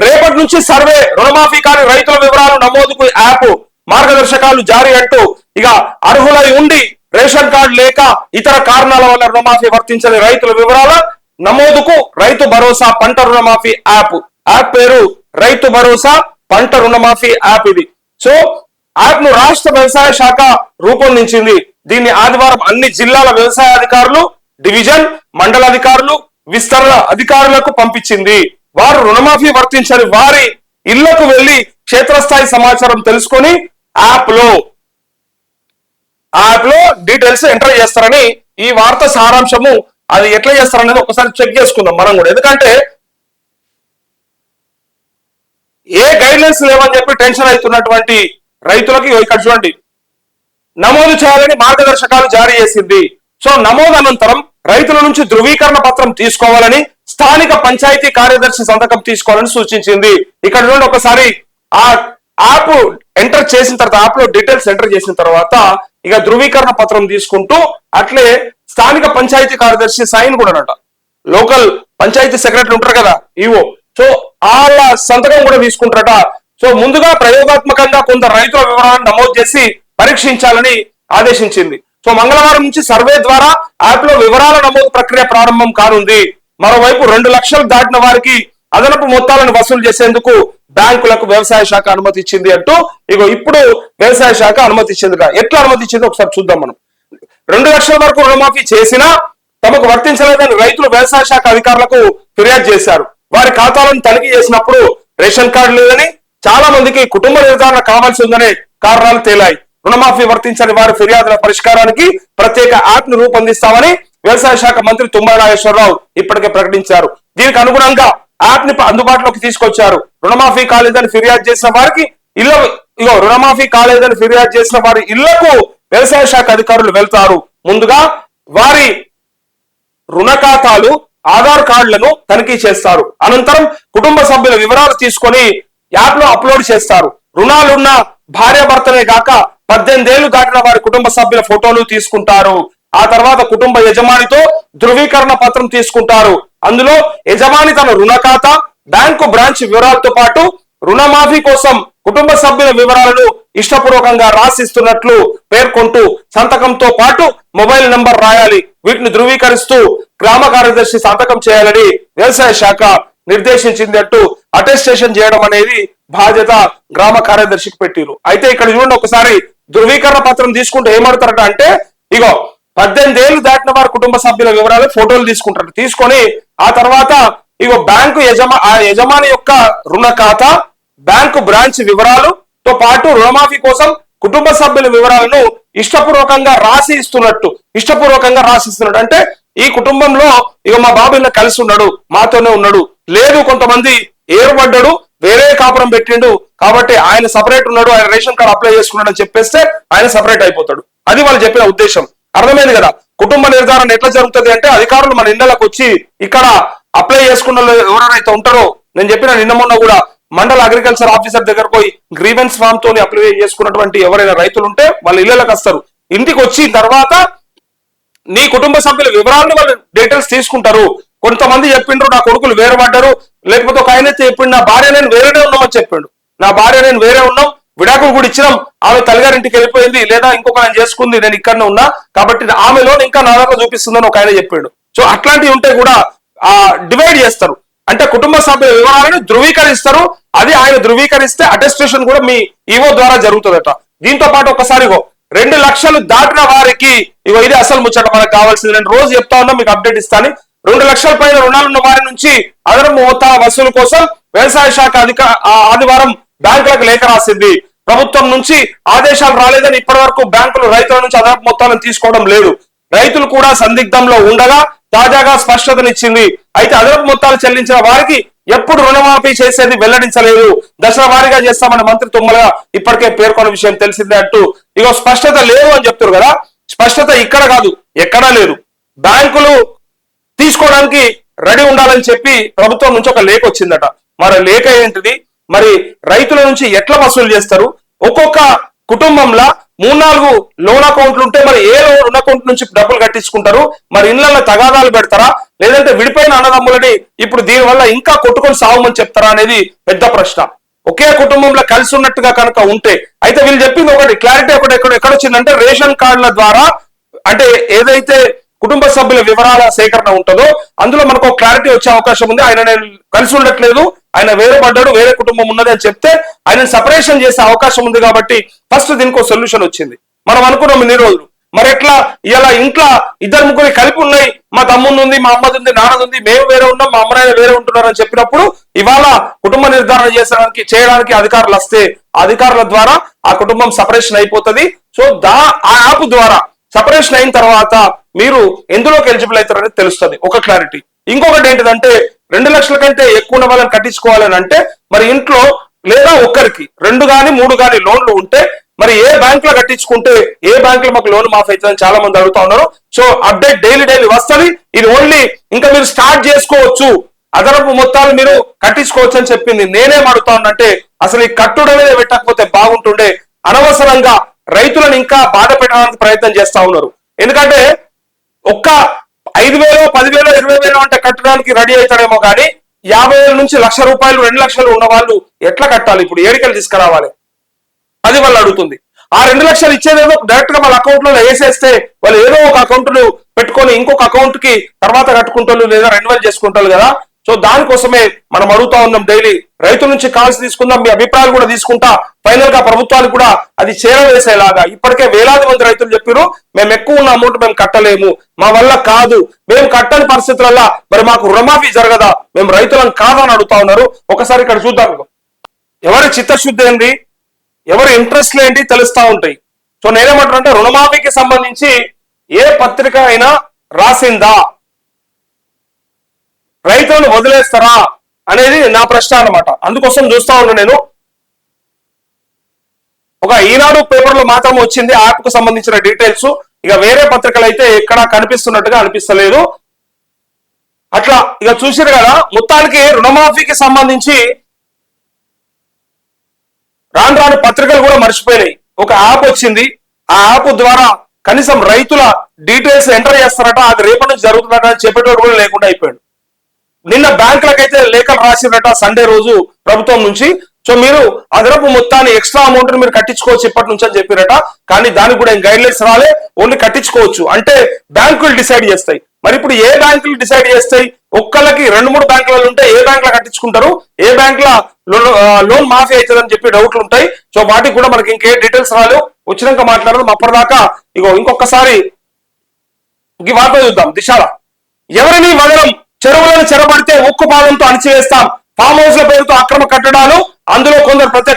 రేపటి నుంచి సర్వే రుణమాఫీ కాని రైతుల వివరాలు నమోదుకు యాప్ మార్గదర్శకాలు జారీ అంటూ ఇక అర్హులై ఉండి రేషన్ కార్డు లేక ఇతర కారణాల వల్ల రుణమాఫీ వర్తించని రైతుల వివరాల నమోదుకు రైతు భరోసా పంట రుణమాఫీ యాప్ పేరు రైతు భరోసా పంట రుణమాఫీ యాప్ ఇది. సో యాప్ ను రాష్ట్ర వ్యవసాయ శాఖ రూపొందించింది. దీన్ని ఆదివారం అన్ని జిల్లాల వ్యవసాయ అధికారులు, డివిజన్, మండల అధికారులు, విస్తరణ అధికారులకు పంపించింది. వారు రుణమాఫీ వర్తించని వారి ఇళ్లకు వెళ్లి క్షేత్రస్థాయి సమాచారం తెలుసుకొని యాప్ లో డీటెయిల్స్ ఎంటర్ చేస్తారని ఈ వార్త సారాంశము. అది ఎట్లా చేస్తారనేది ఒకసారి చెక్ చేసుకుందాం మనం కూడా. ఎందుకంటే ఏ గైడ్లైన్స్ లేవని చెప్పి టెన్షన్ అవుతున్నటువంటి రైతులకి ఇక్కడ చూడండి, నమోదు చేయాలని మార్గదర్శకాలు జారీ చేసింది. సో నమోదు అనంతరం రైతుల నుంచి ధృవీకరణ పత్రం తీసుకోవాలని, స్థానిక పంచాయతీ కార్యదర్శి సంతకం తీసుకోవాలని సూచించింది. ఇక్కడ చూడండి ఒకసారి ఆ యాప్ ఎంటర్ చేసిన తర్వాత, యాప్ లో డీటెయిల్స్ ఎంటర్ చేసిన తర్వాత ఇక ధృవీకరణ పత్రం తీసుకుంటూ అట్లే స్థానిక పంచాయతీ కార్యదర్శి సైన్ కూడా లోకల్ పంచాయతీ సెక్రటరీ ఉంటారు కదా ఈవో, సో వాళ్ళ సంతకం కూడా తీసుకుంటారట. సో ముందుగా ప్రయోగాత్మకంగా కొందరు రైతుల వివరాలను నమోదు చేసి పరీక్షించాలని ఆదేశించింది. సో మంగళవారం నుంచి సర్వే ద్వారా యాప్ లో వివరాల నమోదు ప్రక్రియ ప్రారంభం కానుంది. మరోవైపు 2 లక్షలు దాటిన వారికి అదనపు మొత్తాలను వసూలు చేసేందుకు బ్యాంకులకు వ్యవసాయ శాఖ అనుమతి ఇచ్చింది అంటూ ఇప్పుడు వ్యవసాయ శాఖ అనుమతి ఇచ్చిందిగా. ఎట్లా అనుమతి ఇచ్చిందో ఒకసారి చూద్దాం మనం. 2 లక్షల వరకు రుణమాఫీ చేసినా తమకు వర్తించలేదని రైతులు వ్యవసాయ శాఖ అధికారులకు ఫిర్యాదు చేశారు. వారి ఖాతాలను తనిఖీ చేసినప్పుడు రేషన్ కార్డు లేదని, చాలా మందికి కుటుంబ నిర్ధారణ కావాల్సి ఉందనే కారణాలు తేలాయి. రుణమాఫీ వర్తించని వారి ఫిర్యాదుల పరిష్కారానికి ప్రత్యేక యాప్ ను రూపొందిస్తామని వ్యవసాయ శాఖ మంత్రి తుమ్మల నాగేశ్వరరావు ఇప్పటికే ప్రకటించారు. దీనికి అనుగుణంగా యాప్ ని అందుబాటులోకి తీసుకొచ్చారు. రుణమాఫీ కాలేదని ఫిర్యాదు చేసిన వారికి వారి ఇళ్లకు వ్యవసాయ శాఖ అధికారులు వెళ్తారు. ముందుగా వారి రుణ ఖాతాలు, ఆధార్ కార్డులను తనిఖీ చేస్తారు. అనంతరం కుటుంబ సభ్యుల వివరాలు తీసుకొని యాప్ లో అప్లోడ్ చేస్తారు. రుణాలున్న భార్యాభర్తనే గాక 18 ఏళ్లు దాటిన వారి కుటుంబ సభ్యుల ఫోటోలు తీసుకుంటారు. ఆ తర్వాత కుటుంబ యజమానితో ధృవీకరణ పత్రం తీసుకుంటారు. అందులో యజమాని తన రుణ ఖాతా, బ్యాంకు బ్రాంచ్ వివరాలతో పాటు రుణమాఫీ కోసం కుటుంబ సభ్యుల వివరాలను ఇష్టపూర్వకంగా రాసిస్తున్నట్లు పేర్కొంటూ సంతకంతో పాటు మొబైల్ నంబర్ రాయాలి. వీటిని ధృవీకరిస్తూ గ్రామ కార్యదర్శి సంతకం చేయాలని వ్యవసాయ శాఖ నిర్దేశించింది అంటూ అటెస్టేషన్ చేయడం అనేది బాధ్యత గ్రామ కార్యదర్శికి పెట్టిరు. అయితే ఇక్కడ చూడండి ఒకసారి ధృవీకరణ పత్రం తీసుకుంటే ఏమడతారట అంటే 18 ఏళ్లు దాటిన వారి కుటుంబ సభ్యుల వివరాలు ఫోటోలు తీసుకుంటారు. తీసుకొని ఆ తర్వాత బ్యాంకు యజమాని యొక్క రుణ ఖాతా, బ్యాంకు బ్రాంచ్ వివరాలతో పాటు రుణమాఫీ కోసం కుటుంబ సభ్యుల వివరాలను ఇష్టపూర్వకంగా రాసిస్తున్నట్టు అంటే ఈ కుటుంబంలో మా బాబు ఇలా కలిసి ఉన్నాడు, మాతోనే ఉన్నాడు, లేదు కొంతమంది ఏర్పడ్డాడు, వేరే కాపురం పెట్టిండు కాబట్టి ఆయన సపరేట్ ఉన్నాడు, ఆయన రేషన్ కార్డు అప్లై చేసుకున్నాడు అని చెప్పేస్తే ఆయన సపరేట్ అయిపోతాడు. అది వాళ్ళు చెప్పిన ఉద్దేశం. అర్థమైంది కదా. కుటుంబ నిర్ధారణ ఎట్లా జరుగుతుంది అంటే అధికారులు మన ఇళ్లకు వచ్చి ఇక్కడ అప్లై చేసుకున్న ఎవరైతే ఉంటారో, నేను చెప్పిన నిన్న మొన్న కూడా మండల అగ్రికల్చర్ ఆఫీసర్ దగ్గర పోయి గ్రీవెన్స్ ఫామ్ తోని అప్లై చేసుకున్నటువంటి ఎవరైనా రైతులు ఉంటే వాళ్ళ ఇళ్లకు వస్తారు. ఇంటికి వచ్చిన తర్వాత నీ కుటుంబ సభ్యుల వివరాలను వాళ్ళు డీటెయిల్స్ తీసుకుంటారు. కొంతమంది చెప్పిండ్రు నా కొడుకులు వేరే పడ్డారు, లేకపోతే ఒక ఆయన చెప్పిండు నా భార్య నేను వేరేనే ఉన్నామని చెప్పిండు. నా భార్య నేను వేరే ఉన్నాం, విడాకులు కూడా ఇచ్చినాం, ఆమె తల్లిగారింటికి వెళ్ళిపోయింది, లేదా ఇంకొక ఆయన చేసుకుంది, నేను ఇక్కడనే ఉన్నా కాబట్టి ఆమెలో ఇంకా నా దగ్గర చూపిస్తుందని ఒక ఆయన చెప్పాడు. సో అట్లాంటివి ఉంటే కూడా డివైడ్ చేస్తారు. అంటే కుటుంబ సభ్యుల వివరాలను ధృవీకరిస్తారు. అది ఆయన ధృవీకరిస్తే అటెస్టేషన్ కూడా మీ ఈవో ద్వారా జరుగుతుందట. దీంతో పాటు ఒకసారి 2 లక్షలు దాటిన వారికి ఇది అసలు ముచ్చట మనకు కావాల్సింది. నేను రోజు చెప్తా ఉన్నా, మీకు అప్డేట్ ఇస్తాను. 2 లక్షల పైన రుణాలున్న వారి నుంచి అదనపు మొత్తాల వసూలు కోసం వ్యవసాయ శాఖ ఆదివారం బ్యాంకులకు లేఖ రాసింది. ప్రభుత్వం నుంచి ఆదేశాలు రాలేదని ఇప్పటి వరకు బ్యాంకులు రైతుల నుంచి అదనపు మొత్తాలను తీసుకోవడం లేదు. రైతులు కూడా సందిగ్ధంలో ఉండగా తాజాగా స్పష్టతనిచ్చింది. అయితే అదనపు మొత్తాలు చెల్లించిన వారికి ఎప్పుడు రుణమాఫీ చేసేది వెల్లడించలేదు. దశల వారీగా చేస్తామని మంత్రి తుమ్మల ఇప్పటికే పేర్కొన్న విషయం తెలిసిందే అంటూ స్పష్టత లేదు అని చెప్తారు కదా. స్పష్టత ఇక్కడ కాదు, ఎక్కడా లేదు. బ్యాంకులు తీసుకోవడానికి రెడీ ఉండాలని చెప్పి ప్రభుత్వం నుంచి ఒక లేఖ వచ్చిందట. మరి లేఖ ఏంటిది, మరి రైతుల నుంచి ఎట్లా వసూలు చేస్తారు, ఒక్కొక్క కుటుంబంలో 3-4 లోన్ అకౌంట్లు ఉంటే మరి ఏ లోన్ అకౌంట్ నుంచి డబ్బులు కట్టించుకుంటారు, మరి ఇళ్లలో తగాదాలు పెడతారా, లేదంటే విడిపోయిన అన్నదమ్ములని ఇప్పుడు దీనివల్ల ఇంకా కొట్టుకొని సావమని చెప్తారా అనేది పెద్ద ప్రశ్న. ఒకే కుటుంబంలో కలిసి ఉన్నట్టుగా కనుక ఉంటే, అయితే వీళ్ళు చెప్పింది ఒకటి క్లారిటీ ఒకటి ఎక్కడొచ్చిందంటే రేషన్ కార్డుల ద్వారా అంటే ఏదైతే కుటుంబ సభ్యుల వివరాల సేకరణ ఉంటుందో అందులో మనకు క్లారిటీ వచ్చే అవకాశం ఉంది. ఆయన నేను కలిసి ఉండట్లేదు, ఆయన వేరే పడ్డాడు, వేరే కుటుంబం ఉన్నది అని చెప్తే ఆయన సపరేషన్ చేసే అవకాశం ఉంది. కాబట్టి ఫస్ట్ దీనికి ఒక సొల్యూషన్ వచ్చింది. మనం అనుకున్నాం ఇన్ని రోజులు, మరి ఎట్లా ఇలా ఇంట్లో ఇద్దరు ముగ్గురు కలిపి ఉన్నాయి, మా తమ్ముంది ఉంది, మా అమ్మది ఉంది, నాన్నది ఉంది, మేము వేరే ఉన్నాం, మా అమ్మనాయన వేరే ఉంటున్నారు అని చెప్పినప్పుడు ఇవాళ కుటుంబ నిర్ధారణ చేయడానికి అధికారులు వస్తే అధికారుల ద్వారా ఆ కుటుంబం సపరేషన్ అయిపోతుంది. సో ఆ యాప్ ద్వారా సపరేషన్ అయిన తర్వాత మీరు ఎందులోకి ఎలిజిబుల్ అవుతారు అనేది తెలుస్తుంది, ఒక క్లారిటీ. ఇంకొకటి ఏంటిదంటే 2 లక్షల కంటే ఎక్కువ ఉన్న వాళ్ళని కట్టించుకోవాలని అంటే మరి ఇంట్లో లేదా ఒక్కరికి 2 గాని 3 గాని లోన్లు ఉంటే మరి ఏ బ్యాంక్ లో కట్టించుకుంటే ఏ బ్యాంక్ లో మాకు లోన్ మాఫ్ అవుతుందని చాలా మంది అడుగుతా ఉన్నారు. సో అప్డేట్ డైలీ వస్తుంది. ఇది ఓన్లీ ఇంకా మీరు స్టార్ట్ చేసుకోవచ్చు, అదనపు మొత్తాలు మీరు కట్టించుకోవచ్చు అని చెప్పింది. నేనేం అడుగుతా ఉన్నంటే అసలు ఈ కట్టుడు అనేది పెట్టకపోతే బాగుంటుండే. అనవసరంగా రైతులను ఇంకా బాధ పెట్టడానికి ప్రయత్నం చేస్తా ఉన్నారు. ఎందుకంటే ఒక్క 5,000, 10,000, 20,000 అంటే కట్టడానికి రెడీ అవుతారేమో కానీ 50,000 నుంచి ₹1,00,000, 2 లక్షలు ఉన్న వాళ్ళు ఎట్లా కట్టాలి? ఇప్పుడు ఏడికలు తీసుకురావాలి, అది వాళ్ళు అడుగుతుంది. ఆ 2 లక్షలు ఇచ్చేదేదో డైరెక్ట్ గా వాళ్ళ అకౌంట్ లో వేసేస్తే వాళ్ళు ఏదో ఒక అకౌంట్ పెట్టుకొని ఇంకొక అకౌంట్ కి తర్వాత కట్టుకుంటారు లేదా రెన్యువల్ చేసుకుంటారు కదా. సో దానికోసమే మనం అడుగుతా ఉన్నాం. డైలీ రైతుల నుంచి కాల్స్ తీసుకుందాం, మీ అభిప్రాయాలు కూడా తీసుకుంటా. ఫైనల్ గా ప్రభుత్వాలు కూడా అది చేరవేసేలాగా ఇప్పటికే వేలాది మంది రైతులు చెప్పారు, మేము ఎక్కువ ఉన్న అమౌంట్ మేము కట్టలేము, మా వల్ల కాదు, మేము కట్టని పరిస్థితులలో మరి మాకు రుణమాఫీ జరగదా, మేము రైతులను కాదని అడుగుతా ఉన్నారు. ఒకసారి ఇక్కడ చూద్దాం, ఎవరి చిత్తశుద్ధి ఏంటి, ఎవరి ఇంట్రెస్ట్లు ఏంటి తెలుస్తా ఉంటాయి. సో నేనేమంటానంటే రుణమాఫీకి సంబంధించి ఏ పత్రిక అయినా రాసిందా, రైతులను వదిలేస్తారా అనేది నా ప్రశ్న అన్నమాట. అందుకోసం చూస్తా ఉన్నా నేను. ఒక ఈనాడు పేపర్ లో మాత్రం వచ్చింది యాప్ కు సంబంధించిన డీటెయిల్స్. ఇక వేరే పత్రికలు అయితే ఎక్కడా కనిపిస్తున్నట్టుగా అనిపిస్తలేదు. అట్లా ఇక చూసారు కదా, మొత్తానికి రుణమాఫీకి సంబంధించి రాను పత్రికలు కూడా మర్చిపోయినాయి. ఒక యాప్ వచ్చింది, ఆ యాప్ ద్వారా కనీసం రైతుల డీటెయిల్స్ ఎంటర్ చేస్తారట, అది రేపటి నుంచి జరుగుతుందట అని చెప్పేటోడు కూడా లేకుండా అయిపోయాడు. నిన్న బ్యాంకులకైతే లేఖలు రాసిరట సండే రోజు ప్రభుత్వం నుంచి. సో మీరు అదనపు మొత్తాన్ని ఎక్స్ట్రా అమౌంట్ మీరు కట్టించుకోవచ్చు ఇప్పటి నుంచి అని చెప్పిరట. కానీ దానికి కూడా గైడ్ లైన్స్ రాలే, ఓన్లీ కట్టించుకోవచ్చు అంటే బ్యాంకులు డిసైడ్ చేస్తాయి. మరి ఇప్పుడు ఏ బ్యాంకులు డిసైడ్ చేస్తాయి? ఒక్కళ్ళకి 2-3 బ్యాంకులలో ఉంటే ఏ బ్యాంక్ లో కట్టించుకుంటారు, ఏ బ్యాంక్ లో లోన్ మాఫీ అవుతుంది అని చెప్పి డౌట్లు ఉంటాయి. సో వాటికి కూడా మనకి ఇంకే డీటెయిల్స్ రాలేవు, వచ్చినాక మాట్లాడదాం. అప్పటిదాకా ఇంకొకసారి ఈ వార్త చూద్దాం. దిశాల ఎవరిని వదలం, చెరువులను చెరబడితే ఉక్కు పాదంతో అణిచివేస్తాం, ఫామ్ హౌస్ల పేరుతో అక్రమ కట్టడాలు, అందులో కొందరు ప్రత్యక్ష